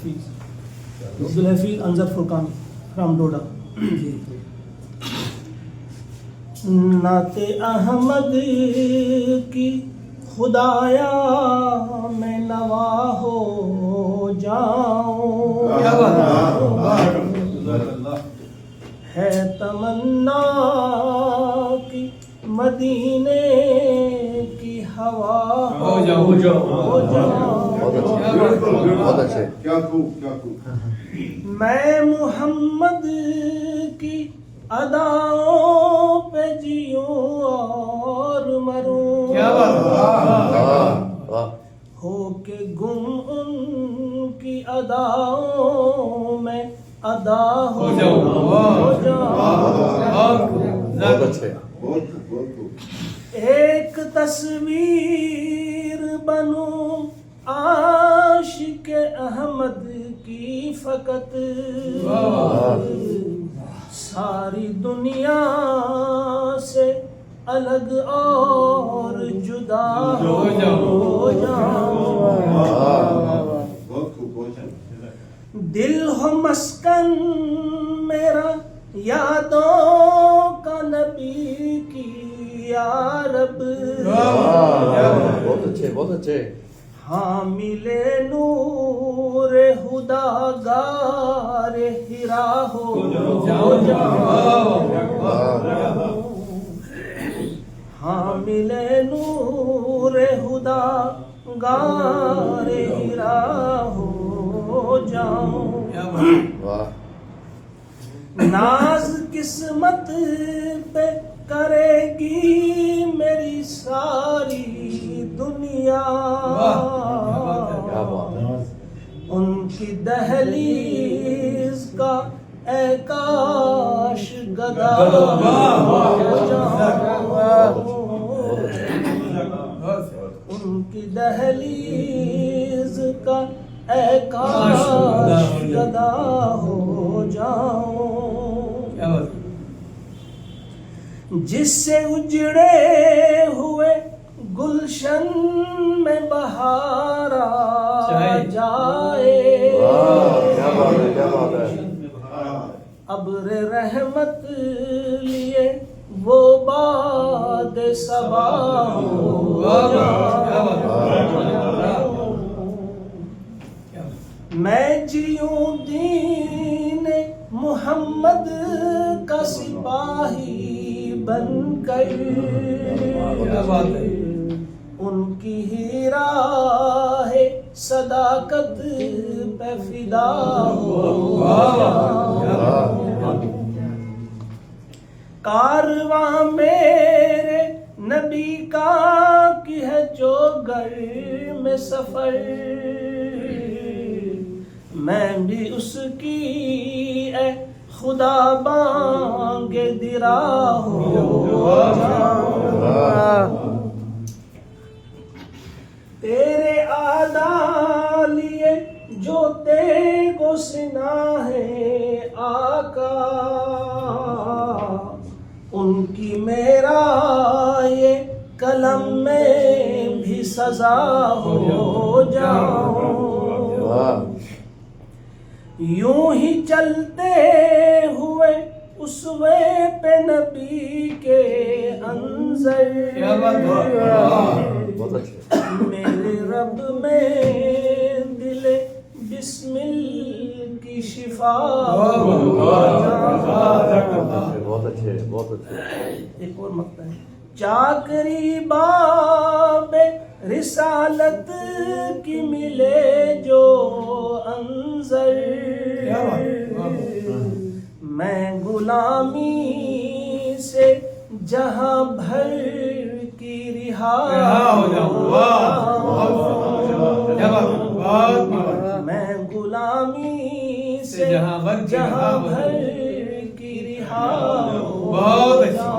عبدالحفیظ انظر فرقان from doda. نعت احمد کی خدایا میں نوا ہو جاؤں، ہے تمنا کی مدینے کی ہوا ہو جاؤں. بہت اچھے. میں محمد کی اداؤں پہ جیوں اور مروں، ہو کے گم ان کی اداؤں میں ادا ہو جاؤں. بہت اچھے. ایک تصویر بنوں عاشق احمد کی فقط، ساری دنیا سے الگ اور جدا ہو جاؤں. دل ہو مسکن میرا یادوں کا نبی کی یا رب. بہت اچھے. بہت اچھے. حامل نور خدا گار ہرا ہو جاؤں، حامل نور خدا گار ہرا ہو جاؤں. ناز قسمت پہ کرے گی میری ساری دنیا، ان کی دہلیز کا اے کاش گدا ہو جاؤں، ان کی دہلیز کا اے کاش گدا ہو جاؤں. جس سے اجڑے ہوئے گلشن میں بہار آ جائے، ابر رحمت لیے وہ باد صبا ہو جاؤں. میں جیوں دین محمد کا سپاہی بن کر، ان کی ہی راہ صداقت پہ فدا ہو جاؤں. کارواں میرے نبی کا کی ہے جو گر میں سفر، میں بھی اس کی اے خدا بانگ درا ہو جاؤں. تیرے آدھا لیے جو تیغ و سنا ہے آقا، ان کی میرا یہ قلم میں بھی سزا ہو جاؤں. یوں ہی چلتے ہوئے اسوے پہ نبی کے انظر، میرے رب میں دل بسمل کی شفا ہو جاؤں. بہت اچھے. بہت اچھے. ایک اور مقطع ہے. چاکری باب رسالت کی ملے جو انظر، میں غلامی سے جہاں بھر کی رہا ہو جاؤں، میں غلامی سے جہاں بھر کی رہا ہو جاؤں.